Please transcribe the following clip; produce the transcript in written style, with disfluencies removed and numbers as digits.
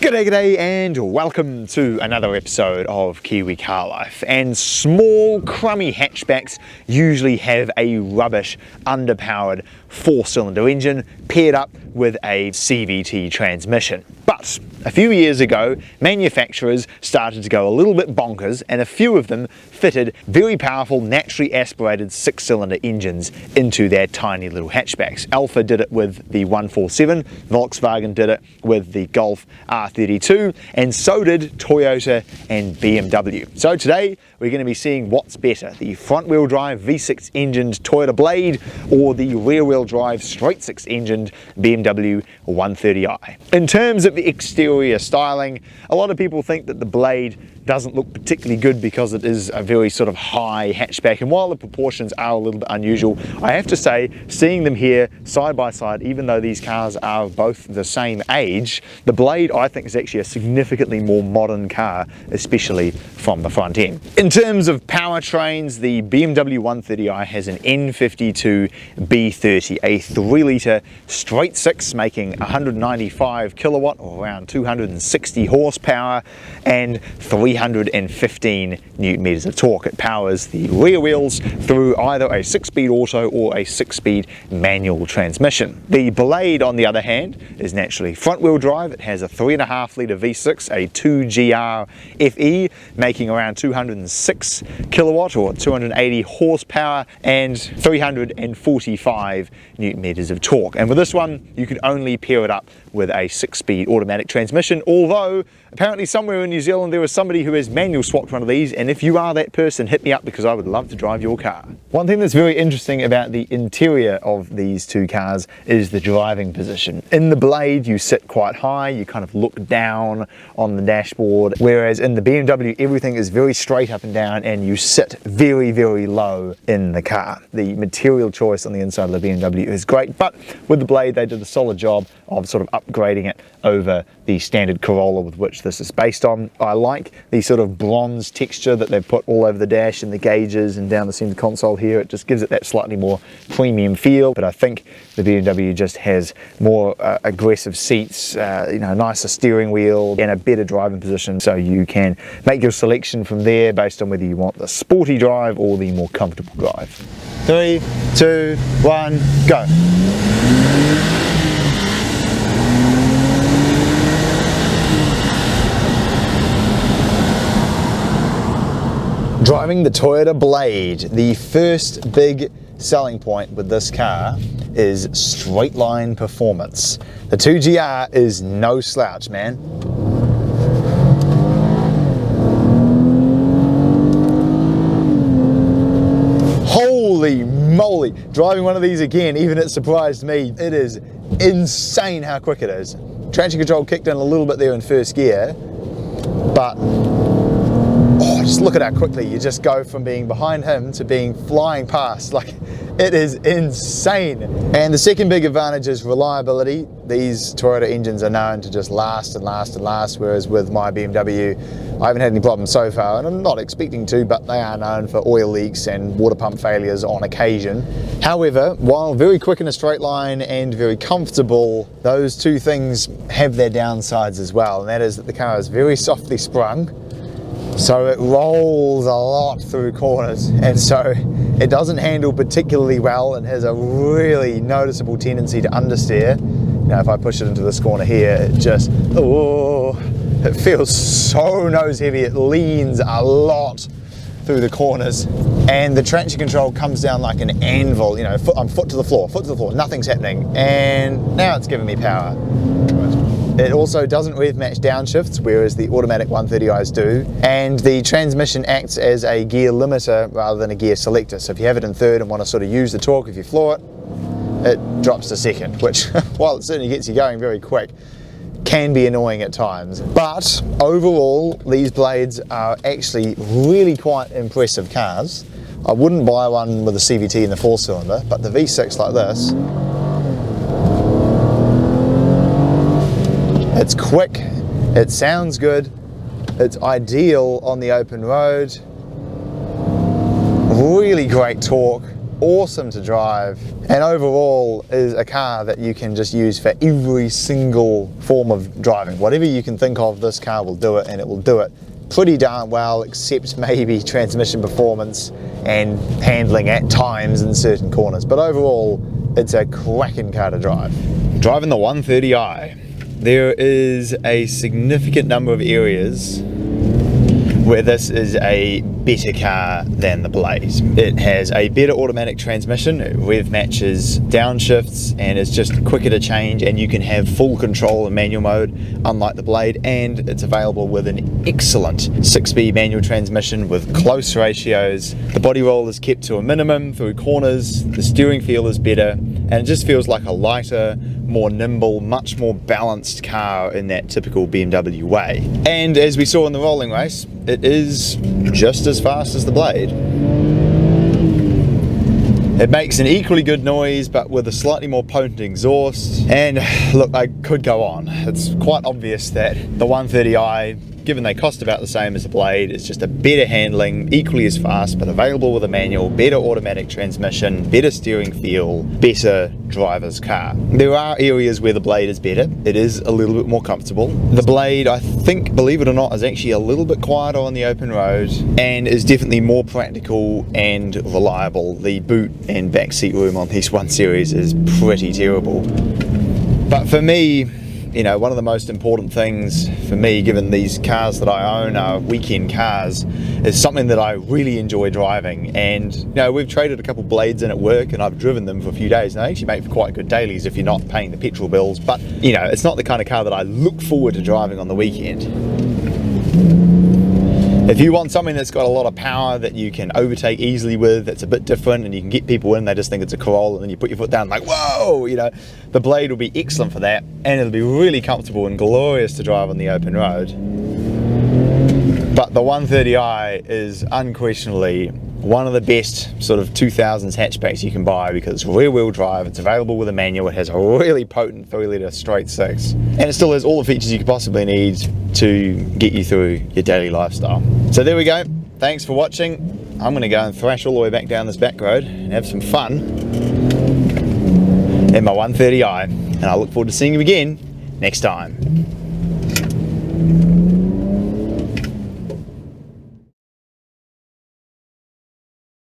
G'day and welcome to another episode of Kiwi Car Life. And small crummy hatchbacks usually have a rubbish underpowered 4-cylinder engine paired up with a CVT transmission. But a few years ago, manufacturers started to go a little bit bonkers, and a few of them fitted very powerful naturally aspirated 6-cylinder engines into their tiny little hatchbacks. Alfa did it with the 147, Volkswagen did it with the Golf R32, and so did Toyota and BMW. So today we're going to be seeing what's better, the front-wheel drive V6 engined Toyota Blade or the rear-wheel drive straight-six engined BMW 130i. In terms of the exterior styling, a lot of people think that the Blade doesn't look particularly good because it is a very sort of high hatchback, and while the proportions are a little bit unusual, I have to say, seeing them here side by side, even though these cars are both the same age, the Blade I think is actually a significantly more modern car, especially from the front end. In terms of powertrains, the BMW 130i has an N52 B30, a 3-litre straight six making 195 kilowatt or around 260 horsepower and 315 newton meters of torque. It powers the rear wheels through either a 6-speed auto or a 6-speed manual transmission. The Blade, on the other hand, is naturally front-wheel drive. It has a 3.5-litre V6, a 2GR FE, making around 206 kilowatt or 280 horsepower and 345 newton meters of torque. And with this one, you can only pair it up with a 6-speed automatic transmission, although apparently somewhere in New Zealand there was somebody who has manual swapped one of these, and if you are that person, hit me up because I would love to drive your car. One thing that's very interesting about the interior of these two cars is the driving position. In the Blade you sit quite high, you kind of look down on the dashboard, whereas in the BMW everything is very straight up and down and you sit very, very low in the car. The material choice on the inside of the BMW is great, but with the Blade they did a solid job of sort of upgrading it over the standard Corolla with which this is based on. I like the sort of bronze texture that they've put all over the dash and the gauges and down the center console here. It just gives it that slightly more premium feel, but I think the BMW just has more aggressive seats, nicer steering wheel and a better driving position, so you can make your selection from there based on whether you want the sporty drive or the more comfortable drive. 3, 2, 1, go. Driving the Toyota Blade, the first big selling point with this car is straight line performance. The 2GR is no slouch, man. Holy moly! Driving one of these again, even it surprised me. It is insane how quick it is. Traction control kicked in a little bit there in first gear, but just look at how quickly you just go from being behind him to being flying past. Like, it is insane. And the second big advantage is reliability. These Toyota engines are known to just last and last and last, whereas with my BMW, I haven't had any problems so far, and I'm not expecting to, but they are known for oil leaks and water pump failures on occasion. However, while very quick in a straight line and very comfortable, those two things have their downsides as well, and that is that the car is very softly sprung. So it rolls a lot through corners, and so it doesn't handle particularly well and has a really noticeable tendency to understeer. Now if I push it into this corner here, it just, it feels so nose heavy. It leans a lot through the corners, and the traction control comes down like an anvil. I'm foot to the floor, nothing's happening, and now it's giving me power. It also doesn't rev match downshifts, whereas the automatic 130is do, and the transmission acts as a gear limiter rather than a gear selector. So if you have it in third and want to sort of use the torque, if you floor it, it drops to second, which, while it certainly gets you going very quick, can be annoying at times. But overall, these Blades are actually really quite impressive cars. I wouldn't buy one with a CVT in the 4-cylinder, but the V6 like this, it's quick, it sounds good, it's ideal on the open road, really great torque, awesome to drive, and overall is a car that you can just use for every single form of driving. Whatever you can think of, this car will do it, and it will do it pretty darn well, except maybe transmission performance and handling at times in certain corners. But overall, it's a cracking car to drive. Driving the 130i, there is a significant number of areas where this is a better car than the Blade. It has a better automatic transmission, it rev matches downshifts and is just quicker to change, and you can have full control in manual mode unlike the Blade, and it's available with an excellent 6-speed manual transmission with close ratios. The body roll is kept to a minimum through corners, the steering feel is better, and it just feels like a lighter, more nimble, much more balanced car in that typical BMW way. And as we saw in the rolling race, it is just as fast as the Blade. It makes an equally good noise, but with a slightly more potent exhaust. And look, I could go on. It's quite obvious that the 130i, given they cost about the same as the Blade, is just a better handling, equally as fast, but available with a manual, better automatic transmission, better steering feel, better driver's car. There are areas where the Blade is better. It is a little bit more comfortable. The Blade, I think, believe it or not, is actually a little bit quieter on the open road and is definitely more practical and reliable. The boot and back seat room on this 1 Series is pretty terrible. But for me, you know, one of the most important things for me, given these cars that I own are weekend cars, is something that I really enjoy driving. And you know, we've traded a couple Blades in at work and I've driven them for a few days, and they actually make for quite good dailies if you're not paying the petrol bills. But you know, it's not the kind of car that I look forward to driving on the weekend. If you want something that's got a lot of power that you can overtake easily with, that's a bit different, and you can get people in, they just think it's a Corolla, and then you put your foot down like, whoa, you know, the Blade will be excellent for that, and it'll be really comfortable and glorious to drive on the open road. But the 130i is unquestionably one of the best sort of 2000s hatchbacks you can buy, because it's rear wheel drive, it's available with a manual, it has a really potent 3-litre straight 6, and it still has all the features you could possibly need to get you through your daily lifestyle. So there we go, thanks for watching. I'm going to go and thrash all the way back down this back road and have some fun in my 130i, and I look forward to seeing you again next time.